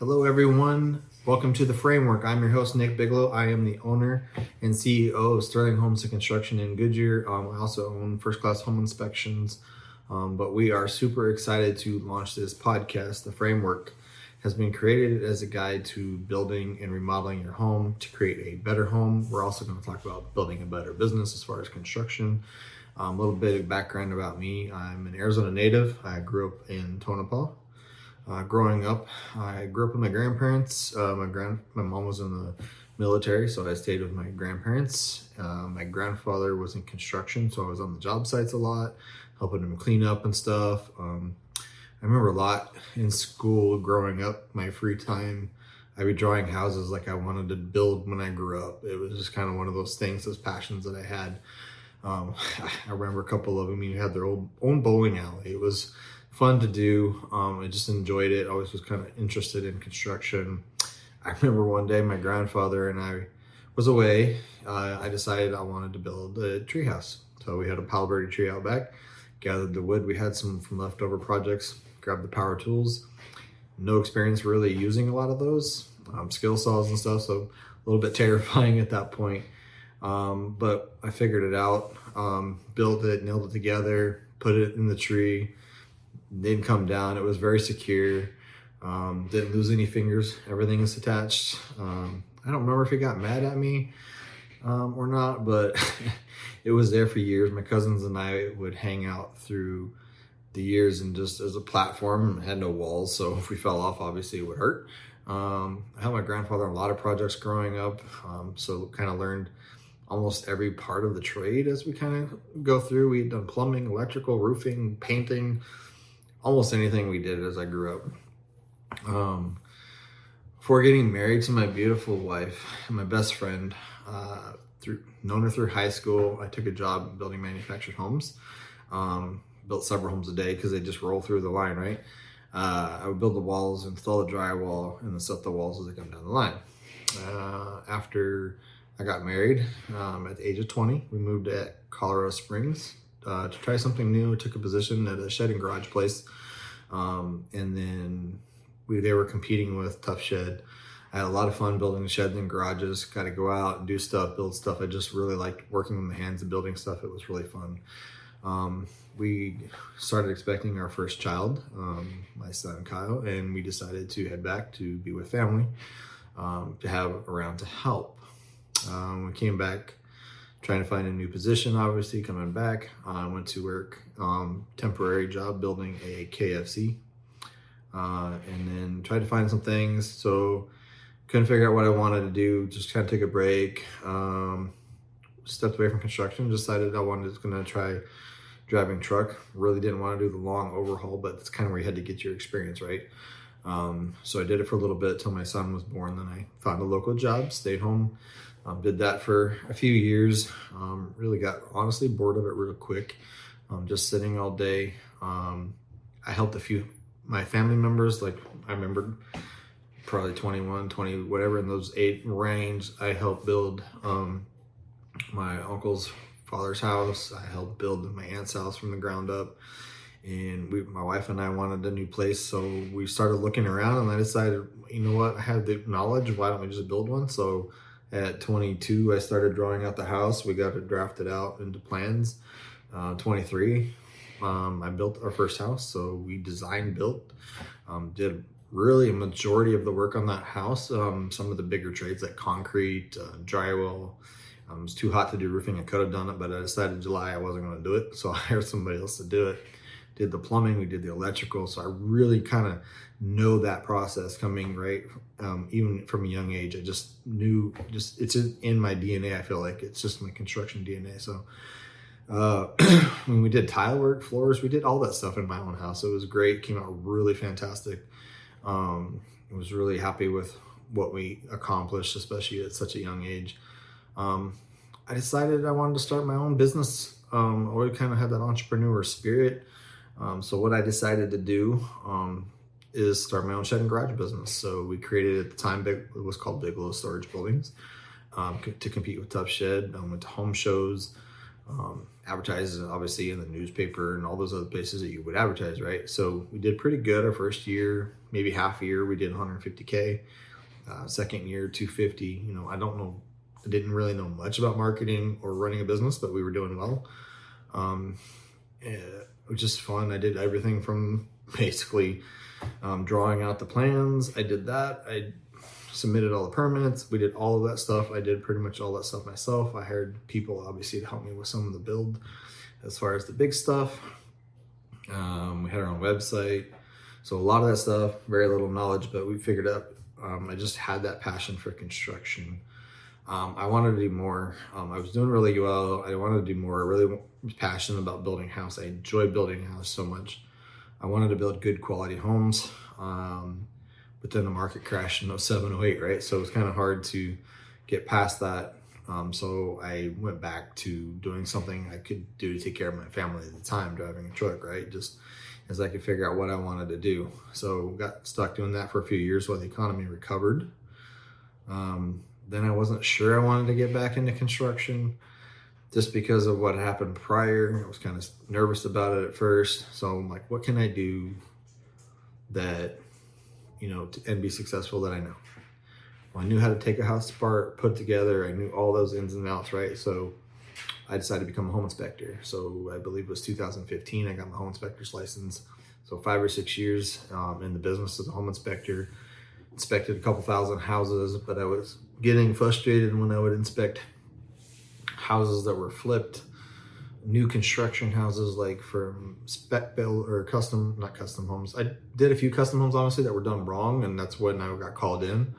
Hello, everyone. Welcome to The Framework. I'm your host, Nick Bigelow. I am the owner and CEO of Sterling Homes and Construction in Goodyear. I also own First Class Home Inspections, but we are super excited to launch this podcast. The Framework has been created as a guide to building and remodeling your home to create a better home. We're also going to talk about building a better business as far as construction. A little bit of background about me. I'm an Arizona native. I grew up in Tonopah. Growing up, I grew up with my grandparents. My mom was in the military, so I stayed with my grandparents. My grandfather was in construction, so I was on the job sites a lot, helping him clean up and stuff. I remember a lot in school growing up, my free time. I'd be drawing houses like I wanted to build when I grew up. It was just kind of one of those things, those passions that I had. I remember a couple of them. You had their own bowling alley. It was fun to do. I just enjoyed it. I always was kind of interested in construction. I remember one day my grandfather and I was away. I decided I wanted to build a treehouse. So we had a Palo Verde tree out back, gathered the wood. We had some from leftover projects, grabbed the power tools. No experience really using a lot of those, skill saws and stuff. So a little bit terrifying at that point. But I figured it out, built it, nailed it together, put it in the tree. Didn't come down. It was very secure. Didn't lose any fingers. Everything is attached. I don't remember if he got mad at me or not, but it was there for years. My cousins and I would hang out through the years, and just as a platform, it had no walls, so if we fell off, obviously it would hurt. I had my grandfather on a lot of projects growing up, so kind of learned almost every part of the trade as we kind of go through. We had done plumbing, electrical, roofing, painting, almost anything we did as I grew up. Before getting married to my beautiful wife and my best friend, known her through high school, I took a job building manufactured homes. Built several homes a day because they just roll through the line, right? I would build the walls, install the drywall, and then set the walls as they come down the line. After I got married, at the age of 20, we moved to Colorado Springs to try something new. Took a position at a shed and garage place. And then they were competing with Tough Shed. I had a lot of fun building sheds and garages, got to go out and do stuff, build stuff. I just really liked working with my hands and building stuff. It was really fun. We started expecting our first child, my son Kyle, and we decided to head back to be with family, to have around to help. We came back trying to find a new position, obviously coming back. I went to work, temporary job building a KFC, and then tried to find some things. So couldn't figure out what I wanted to do, just kind of take a break, stepped away from construction, decided I was going to try driving truck. Really didn't want to do the long overhaul, but that's kind of where you had to get your experience, right? So I did it for a little bit till my son was born. Then I found a local job, stayed home, did that for a few years. Really got honestly bored of it real quick. Just sitting all day. I helped my family members, like I remember probably 21, 20, whatever in those 8 range. I helped build my uncle's father's house. I helped build my aunt's house from the ground up. And my wife and I wanted a new place, so we started looking around, and I decided, you know what, I have the knowledge, why don't we just build one? So at 22, I started drawing out the house. We got it drafted out into plans. 23, I built our first house. So we designed, built, did really a majority of the work on that house. Some of the bigger trades like concrete, drywall. It was too hot to do roofing. I could have done it, but I decided in July I wasn't going to do it. So I hired somebody else to do it. Did the plumbing, we did the electrical. So I really kind of know that process coming, right? Even from a young age, I just knew, it's in my DNA. I feel like it's just my construction DNA. So when we did tile work, floors, we did all that stuff in my own house. It was great. Came out really fantastic. I was really happy with what we accomplished, especially at such a young age. I decided I wanted to start my own business. I always kind of had that entrepreneur spirit. So what I decided to do is start my own shed and garage business. So we created, at the time, it was called Bigelow Storage Buildings, to compete with Tough Shed. Went to home shows, advertise obviously in the newspaper and all those other places that you would advertise, right? So we did pretty good our first year, maybe half a year we did 150K. Second year 250. You know, I didn't really know much about marketing or running a business, but we were doing well. It was just fun. I did everything from basically drawing out the plans. I did that. I submitted all the permits. We did all of that stuff. I did pretty much all that stuff myself. I hired people obviously to help me with some of the build as far as the big stuff. We had our own website. So a lot of that stuff, very little knowledge, but we figured out. I just had that passion for construction. I wanted to do more. I was doing really well. I wanted to do more. I really was passionate about building a house. I enjoy building a house so much. I wanted to build good quality homes. But then the market crashed in 07, 08, right? So it was kind of hard to get past that. So I went back to doing something I could do to take care of my family at the time, driving a truck, right? Just as I could figure out what I wanted to do. So got stuck doing that for a few years while the economy recovered. Then I wasn't sure I wanted to get back into construction just because of what happened prior. I was kind of nervous about it at first. So I'm like, what can I do that, you know, and be successful that I know? Well, I knew how to take a house apart, put it together. I knew all those ins and outs, right? So I decided to become a home inspector. So I believe it was 2015, I got my home inspector's license. So 5 or 6 years in the business as a home inspector. Inspected a couple thousand houses, but I was getting frustrated when I would inspect houses that were flipped, new construction houses, like from spec build or not custom homes. I did a few custom homes, honestly, that were done wrong, and that's when I got called in.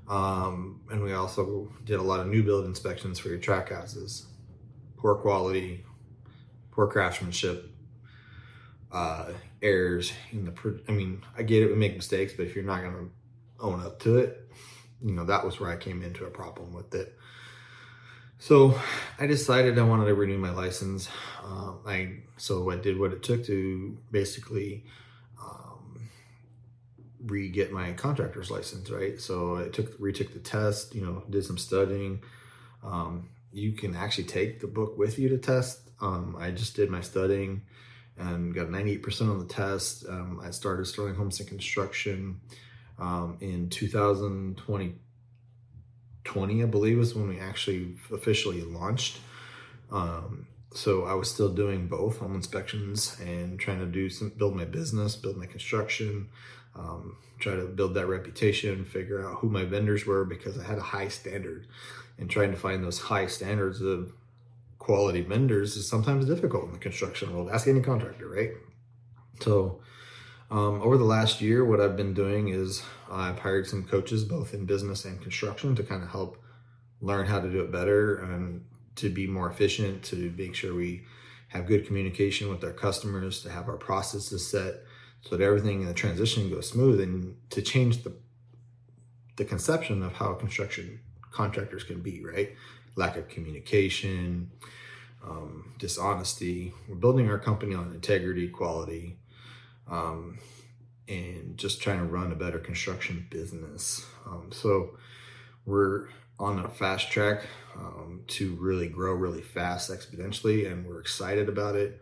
And we also did a lot of new build inspections for your track houses. Poor quality, poor craftsmanship, errors in I get it, we make mistakes, but if you're not gonna own up to it, you know, that was where I came into a problem with it. So I decided I wanted to renew my license. So I did what it took to basically re-get my contractor's license, right? So I retook the test, you know, did some studying. You can actually take the book with you to test. I just did my studying and got 98% on the test. I started Sterling Homes and Construction in 2020, I believe, was when we actually officially launched. So I was still doing both home inspections and trying to build my business, build my construction, try to build that reputation, figure out who my vendors were, because I had a high standard, and trying to find those high standards of quality vendors is sometimes difficult in the construction world. Ask any contractor, right? So over the last year, what I've been doing is I've hired some coaches, both in business and construction, to kind of help learn how to do it better and to be more efficient, to make sure we have good communication with our customers, to have our processes set so that everything in the transition goes smooth, and to change the conception of how construction contractors can be, right? Lack of communication, dishonesty. We're building our company on integrity, quality, and just trying to run a better construction business. So we're on a fast track to really grow really fast, exponentially, and we're excited about it.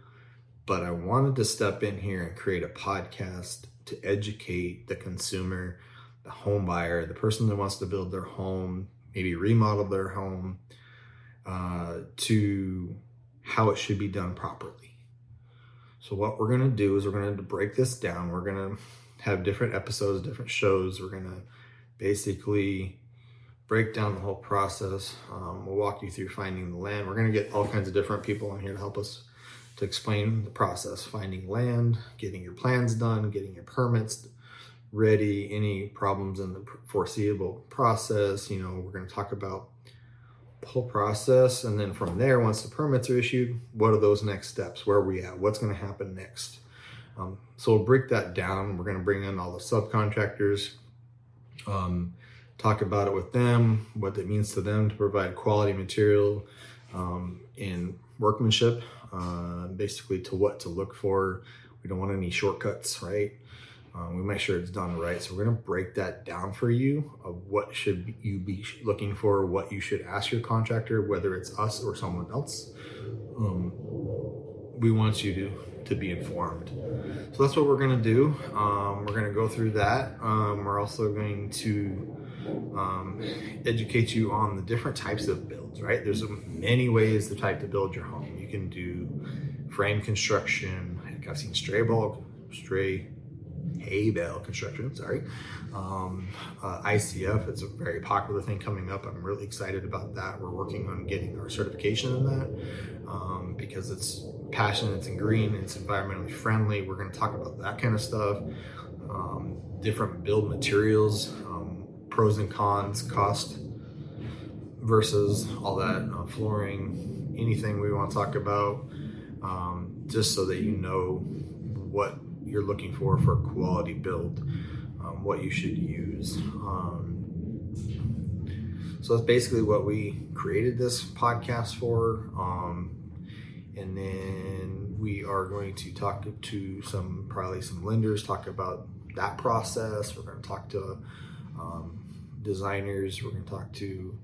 But I wanted to step in here and create a podcast to educate the consumer, the home buyer, the person that wants to build their home, maybe remodel their home, to how it should be done properly. So what we're going to do is we're going to break this down. We're going to have different episodes, different shows. We're going to basically break down the whole process. We'll walk you through finding the land. We're going to get all kinds of different people on here to help us to explain the process, finding land, getting your plans done, getting your permits ready, any problems in the foreseeable process. You know, we're going to talk about the whole process, and then from there, once the permits are issued, what are those next steps? Where are we at? What's going to happen next? So we'll break that down. We're going to bring in all the subcontractors, talk about it with them, what it means to them to provide quality material and workmanship, basically to what to look for. We don't want any shortcuts, right? We make sure it's done right. So we're going to break that down for you of what should you be looking for, what you should ask your contractor, whether it's us or someone else. we want you to be informed. So that's what we're going to do. We're going to go through that. We're also going to educate you on the different types of builds, right? There's many ways to build your home. You can do frame construction. I've seen stray hay bale construction, ICF. It's a very popular thing coming up. I'm really excited about that. We're working on getting our certification in that because it's passionate, it's in green, it's environmentally friendly. We're going to talk about that kind of stuff, different build materials, pros and cons, cost versus all that, flooring, anything we want to talk about, just so that you know what you're looking for a quality build, what you should use. So that's basically what we created this podcast for. And then we are going to talk to probably some lenders, talk about that process. We're going to talk to designers. We're going to talk to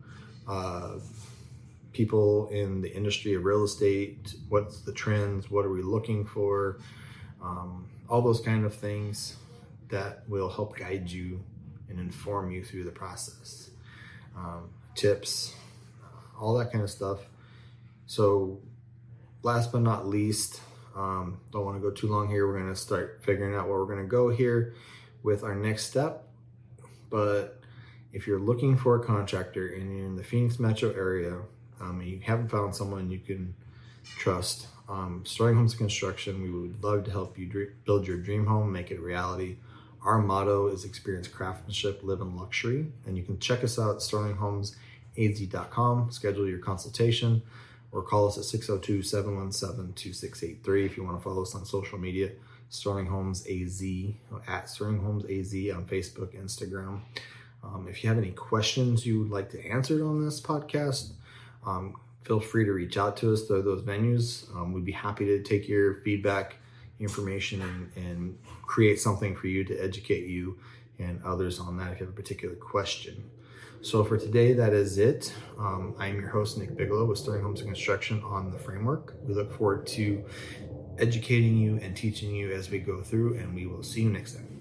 people in the industry of real estate. What's the trends? What are we looking for? All those kind of things that will help guide you and inform you through the process. Tips, all that kind of stuff. So last but not least, don't want to go too long here. We're going to start figuring out where we're going to go here with our next step. But if you're looking for a contractor and you're in the Phoenix metro area, and you haven't found someone you can trust, Sterling Homes Construction, we would love to help you build your dream home, make it a reality. Our motto is experience craftsmanship, live in luxury. And you can check us out at sterlinghomesaz.com, schedule your consultation, or call us at 602-717-2683 if you want to follow us on social media. Sterling Homes AZ, at Sterling Homes AZ on Facebook, Instagram. If you have any questions you would like to answer on this podcast, feel free to reach out to us through those venues. We'd be happy to take your feedback, information, and create something for you to educate you and others on that if you have a particular question. So for today, that is it. I'm your host, Nick Bigelow with Sterling Homes Construction on the Framework. We look forward to educating you and teaching you as we go through, and we will see you next time.